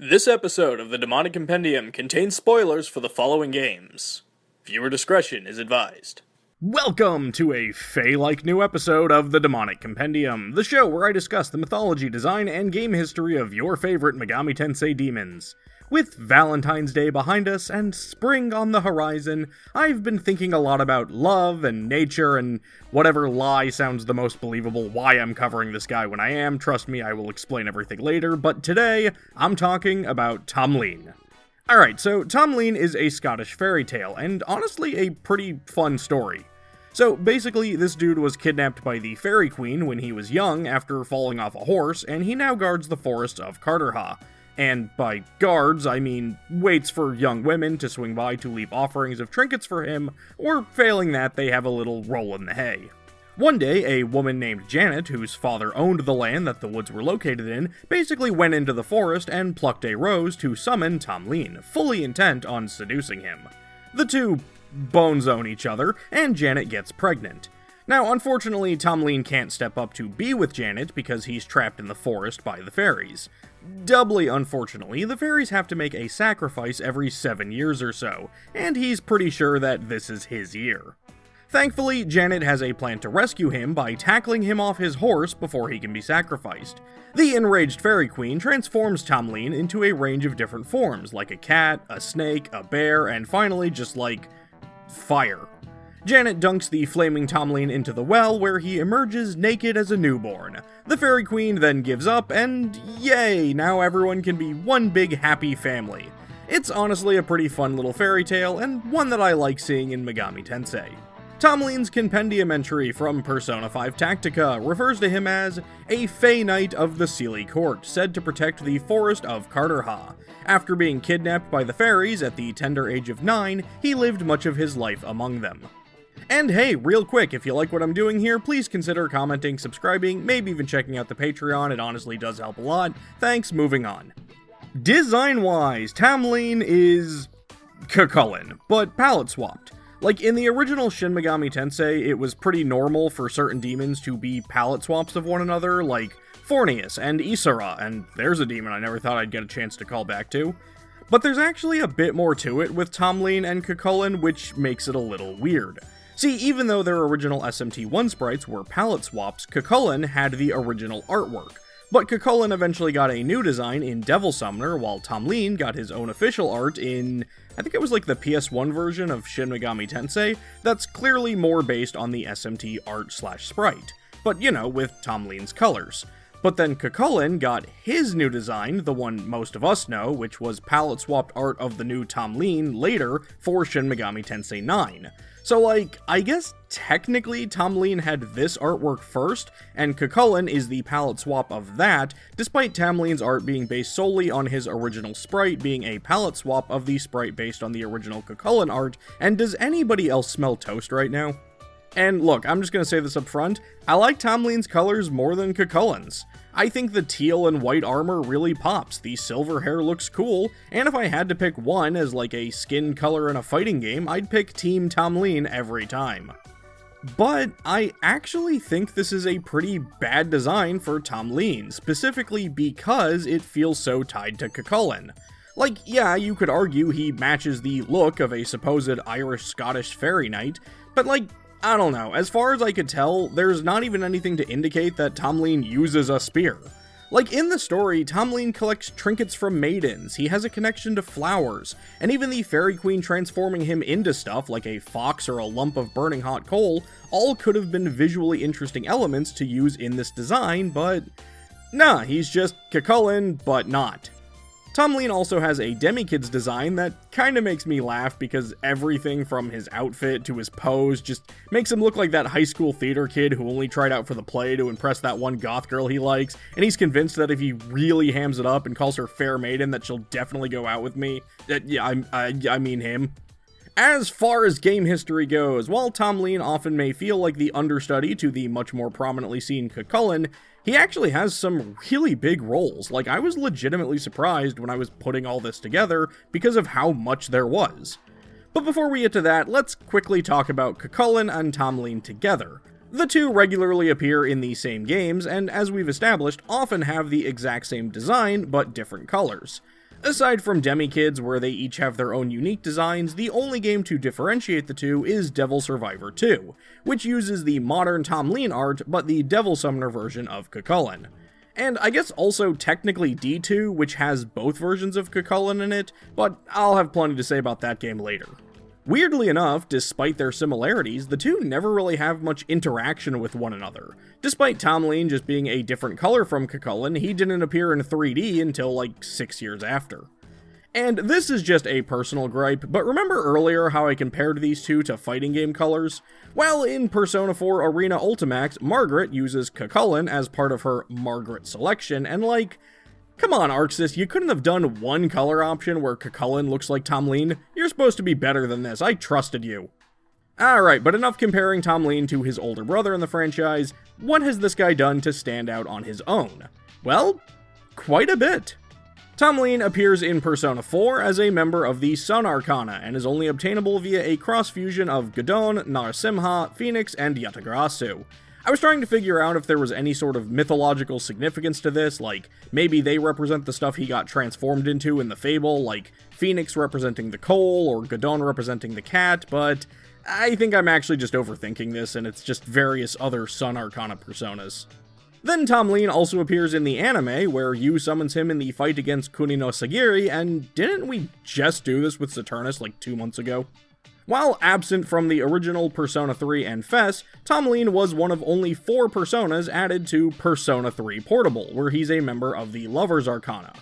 This episode of the Demonic Compendium contains spoilers for the following games. Viewer discretion is advised. Welcome to a Fae-like new episode of the Demonic Compendium, the show where I discuss the mythology, design, and game history of your favorite Megami Tensei demons. With Valentine's Day behind us and spring on the horizon, I've been thinking a lot about love and nature and whatever lie sounds the most believable why I'm covering this guy when I am. Trust me, I will explain everything later, but today, I'm talking about Tom Leen. Alright, so Tom Leen is a Scottish fairy tale, and honestly a pretty fun story. So basically, this dude was kidnapped by the Fairy Queen when he was young after falling off a horse, and he now guards the forest of Carterha. And by guards, I mean waits for young women to swing by to leave offerings of trinkets for him, or failing that, they have a little roll in the hay. One day, a woman named Janet, whose father owned the land that the woods were located in, basically went into the forest and plucked a rose to summon Tom Leen, fully intent on seducing him. The two bone zone each other, and Janet gets pregnant. Now, unfortunately, Tom Leen can't step up to be with Janet because he's trapped in the forest by the fairies. Doubly unfortunately, the fairies have to make a sacrifice every 7 years or so, and he's pretty sure that this is his year. Thankfully, Janet has a plan to rescue him by tackling him off his horse before he can be sacrificed. The enraged Fairy Queen transforms Tom Leen into a range of different forms, like a cat, a snake, a bear, and finally just like fire. Janet dunks the flaming Tom Leen into the well, where he emerges naked as a newborn. The Fairy Queen then gives up, and yay, now everyone can be one big happy family. It's honestly a pretty fun little fairy tale, and one that I like seeing in Megami Tensei. Tom Leen's Compendium entry from Persona 5 Tactica refers to him as a Fae Knight of the Seelie Court, said to protect the forest of Carterha. After being kidnapped by the fairies at the tender age of 9, he lived much of his life among them. And hey, real quick, if you like what I'm doing here, please consider commenting, subscribing, maybe even checking out the Patreon, it honestly does help a lot. Thanks, moving on. Design-wise, Tam Lin is Cu Chulainn, but palette swapped. Like, in the original Shin Megami Tensei, it was pretty normal for certain demons to be palette swaps of one another, like Fornius and Isara, and there's a demon I never thought I'd get a chance to call back to. But there's actually a bit more to it with Tom Leen and Cu Chulainn, which makes it a little weird. See, even though their original SMT1 sprites were palette swaps, Cu Chulainn had the original artwork. But Cu Chulainn eventually got a new design in Devil Summoner, while Tom Leen got his own official art in, I think it was like the PS1 version of Shin Megami Tensei, that's clearly more based on the SMT art/sprite, but you know, with Tom Leen's colors. But then Cu Chulainn got his new design, the one most of us know, which was palette-swapped art of the new Tom Leen later for Shin Megami Tensei 9. So like, I guess technically Tom Leen had this artwork first, and Cu Chulainn is the palette swap of that, despite Tom Leen's art being based solely on his original sprite being a palette swap of the sprite based on the original Cu Chulainn art. And does anybody else smell toast right now? And look, I'm just gonna say this up front, I like Tom Leen's colors more than Cu Chulainn's. I think the teal and white armor really pops, the silver hair looks cool, and if I had to pick one as like a skin color in a fighting game, I'd pick Team Tom Leen every time. But I actually think this is a pretty bad design for Tom Leen, specifically because it feels so tied to Cu Chulainn. Like, yeah, you could argue he matches the look of a supposed Irish-Scottish fairy knight, but like, I don't know, as far as I could tell, there's not even anything to indicate that Tom Leen uses a spear. Like, in the story, Tom Leen collects trinkets from maidens, he has a connection to flowers, and even the Fairy Queen transforming him into stuff like a fox or a lump of burning hot coal all could have been visually interesting elements to use in this design, but nah, he's just Cu Chulainn, but not. Tom Leen also has a Demi-Kids design that kinda makes me laugh because everything from his outfit to his pose just makes him look like that high school theater kid who only tried out for the play to impress that one goth girl he likes, and he's convinced that if he really hams it up and calls her Fair Maiden that she'll definitely go out with me. I mean him. As far as game history goes, while Tom Leen often may feel like the understudy to the much more prominently seen Cu Chulainn, he actually has some really big roles. Like, I was legitimately surprised when I was putting all this together because of how much there was. But before we get to that, let's quickly talk about Cu Chulainn and Tom Leen together. The two regularly appear in the same games, and as we've established, often have the exact same design, but different colors. Aside from Demi-Kids, where they each have their own unique designs, the only game to differentiate the two is Devil Survivor 2, which uses the modern Tom Leen art, but the Devil Summoner version of Cu Chulainn. And I guess also technically D2, which has both versions of Cu Chulainn in it, but I'll have plenty to say about that game later. Weirdly enough, despite their similarities, the two never really have much interaction with one another. Despite Tom Leen just being a different color from Cu Chulainn, he didn't appear in 3D until like 6 years after. And this is just a personal gripe, but remember earlier how I compared these two to fighting game colors? Well, in Persona 4 Arena Ultimax, Margaret uses Cu Chulainn as part of her Margaret selection, and like, come on, Arxis, you couldn't have done one color option where Cu Chulainn looks like Tom Leen? You're supposed to be better than this, I trusted you. Alright, but enough comparing Tom Leen to his older brother in the franchise. What has this guy done to stand out on his own? Well, quite a bit. Tom Leen appears in Persona 4 as a member of the Sun Arcana, and is only obtainable via a cross-fusion of Gadon, Narasimha, Phoenix, and Yatagarasu. I was trying to figure out if there was any sort of mythological significance to this, like maybe they represent the stuff he got transformed into in the Fable, like Phoenix representing the coal, or Gadon representing the cat, but I think I'm actually just overthinking this, and it's just various other Sun Arcana personas. Then Tom Leen also appears in the anime, where Yu summons him in the fight against Kuni no Sagiri, and didn't we just do this with Saturnus like 2 months ago? While absent from the original Persona 3 and FES, Tom Leen was one of only 4 personas added to Persona 3 Portable, where he's a member of the Lover's Arcana.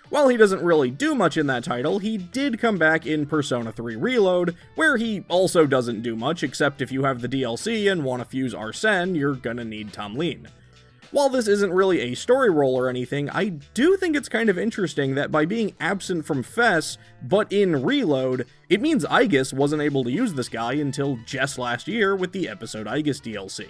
While he doesn't really do much in that title, he did come back in Persona 3 Reload, where he also doesn't do much, except if you have the DLC and want to fuse Arsene, you're gonna need Tom Leen. While this isn't really a story role or anything, I do think it's kind of interesting that by being absent from FES, but in Reload, it means Aegis wasn't able to use this guy until just last year with the Episode Aegis DLC.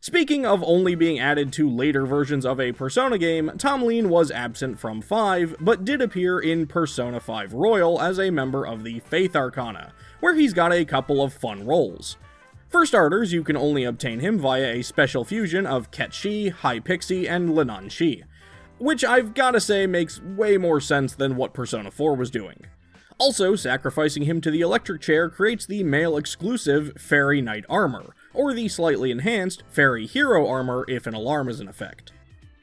Speaking of only being added to later versions of a Persona game, Tom Leen was absent from 5, but did appear in Persona 5 Royal as a member of the Faith Arcana, where he's got a couple of fun roles. For starters, you can only obtain him via a special fusion of Ket Shi, High Pixie, and Lenan Shi, which I've gotta say makes way more sense than what Persona 4 was doing. Also, sacrificing him to the electric chair creates the male-exclusive Faerie Knight Armor, or the slightly enhanced Faerie Hero Armor if an alarm is in effect.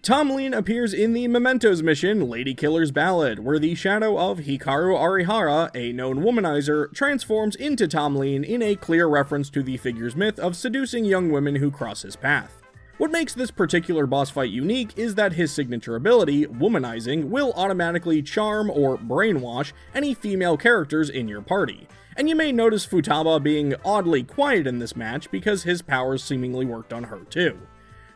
Tom Leen appears in the Mementos mission, Lady Killer's Ballad, where the shadow of Hikaru Arihara, a known womanizer, transforms into Tom Leen in a clear reference to the figure's myth of seducing young women who cross his path. What makes this particular boss fight unique is that his signature ability, Womanizing, will automatically charm or brainwash any female characters in your party. And you may notice Futaba being oddly quiet in this match because his powers seemingly worked on her too.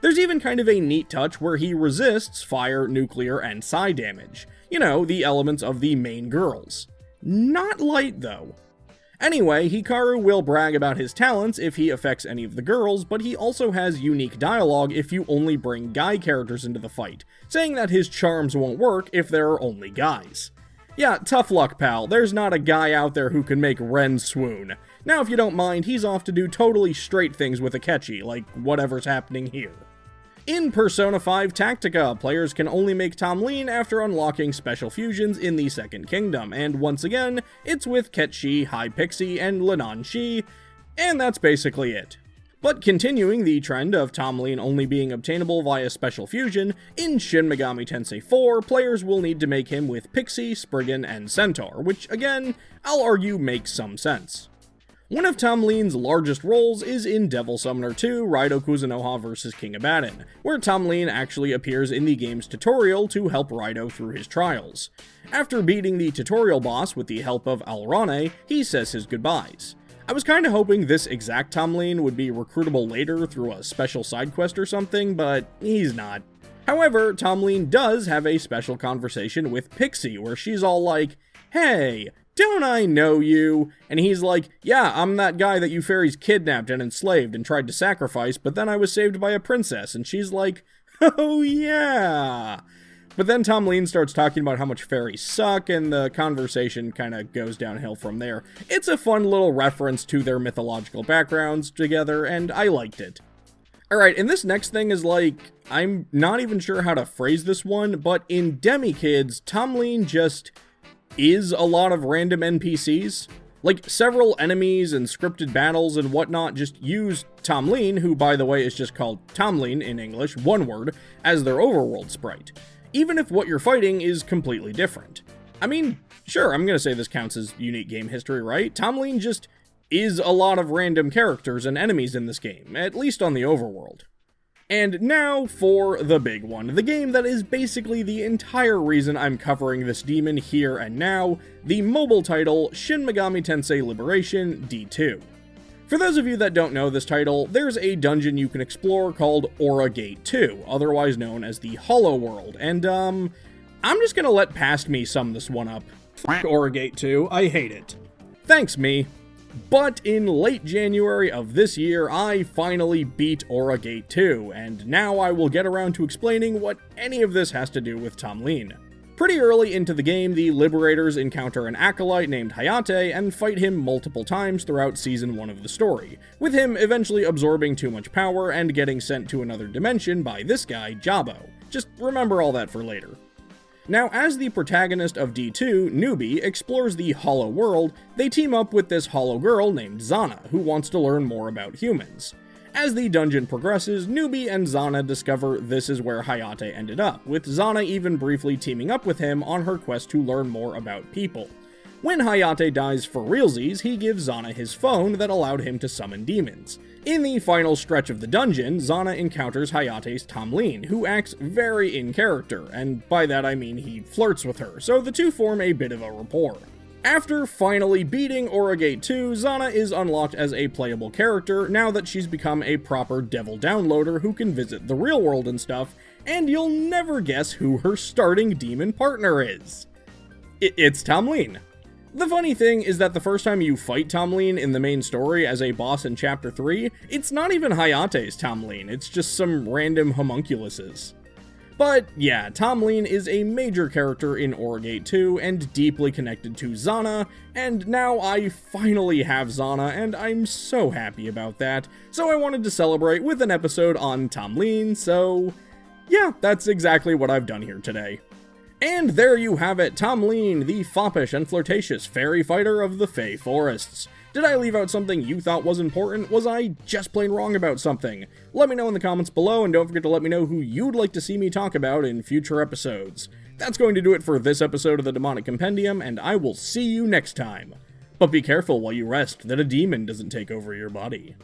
There's even kind of a neat touch where he resists fire, nuclear, and psi damage. You know, the elements of the main girls. Not light though. Anyway, Hikaru will brag about his talents if he affects any of the girls, but he also has unique dialogue if you only bring guy characters into the fight, saying that his charms won't work if there are only guys. Yeah, tough luck, pal. There's not a guy out there who can make Ren swoon. Now, if you don't mind, he's off to do totally straight things with Akechi, like whatever's happening here. In Persona 5 Tactica, players can only make Tom Leen after unlocking special fusions in the Second Kingdom, and once again, it's with Ket Shi, High Pixie, and Lenan Shi, and that's basically it. But continuing the trend of Tom Leen only being obtainable via special fusion, in Shin Megami Tensei 4, players will need to make him with Pixie, Spriggan, and Centaur, which again, I'll argue makes some sense. One of Tom Leen's largest roles is in Devil Summoner 2 Raido Kuzunoha vs King Abaddon, where Tom Leen actually appears in the game's tutorial to help Raido through his trials. After beating the tutorial boss with the help of Alrane, he says his goodbyes. I was kinda hoping this exact Tom Leen would be recruitable later through a special side quest or something, but he's not. However, Tom Leen does have a special conversation with Pixie where she's all like, "Hey, don't I know you?" And he's like, "Yeah, I'm that guy that you fairies kidnapped and enslaved and tried to sacrifice, but then I was saved by a princess." And she's like, "Oh yeah." But then Tom Leen starts talking about how much fairies suck, and the conversation kind of goes downhill from there. It's a fun little reference to their mythological backgrounds together, and I liked it. Alright, and this next thing is like, I'm not even sure how to phrase this one, but in Demi-Kids, Tom Leen just is a lot of random NPCs. Like, several enemies and scripted battles and whatnot just use Tom Leen, who, by the way, is just called Tom Leen in English, one word, as their overworld sprite, even if what you're fighting is completely different. I mean, sure, I'm gonna say this counts as unique game history, right? Tom Leen just is a lot of random characters and enemies in this game, at least on the overworld. And now for the big one, the game that is basically the entire reason I'm covering this demon here and now, the mobile title, Shin Megami Tensei Liberation D2. For those of you that don't know this title, there's a dungeon you can explore called Aura Gate 2, otherwise known as the Hollow World, and I'm just gonna let past me sum this one up. F*** Aura Gate 2, I hate it. Thanks, me. But in late January of this year, I finally beat Aura Gate 2, and now I will get around to explaining what any of this has to do with Tom Leen. Pretty early into the game, the Liberators encounter an acolyte named Hayate and fight him multiple times throughout Season 1 of the story, with him eventually absorbing too much power and getting sent to another dimension by this guy, Jabo. Just remember all that for later. Now, as the protagonist of D2, Newbie, explores the Hollow World, they team up with this Hollow Girl named Zana, who wants to learn more about humans. As the dungeon progresses, Newbie and Zana discover this is where Hayate ended up, with Zana even briefly teaming up with him on her quest to learn more about people. When Hayate dies for realsies, he gives Zana his phone that allowed him to summon demons. In the final stretch of the dungeon, Zana encounters Hayate's Tom Leen, who acts very in character, and by that I mean he flirts with her, so the two form a bit of a rapport. After finally beating Aura Gate 2, Zana is unlocked as a playable character now that she's become a proper devil downloader who can visit the real world and stuff, and you'll never guess who her starting demon partner is. It's Tom Leen. The funny thing is that the first time you fight Tom Leen in the main story as a boss in Chapter 3, it's not even Hayate's Tom Leen, it's just some random homunculuses. But yeah, Tom Leen is a major character in Aura Gate 2 and deeply connected to Zana, and now I finally have Zana and I'm so happy about that, so I wanted to celebrate with an episode on Tom Leen, so yeah, that's exactly what I've done here today. And there you have it, Tom Leen, the foppish and flirtatious fairy fighter of the Fey Forests. Did I leave out something you thought was important? Was I just plain wrong about something? Let me know in the comments below, and don't forget to let me know who you'd like to see me talk about in future episodes. That's going to do it for this episode of the Demonic Compendium, and I will see you next time. But be careful while you rest that a demon doesn't take over your body.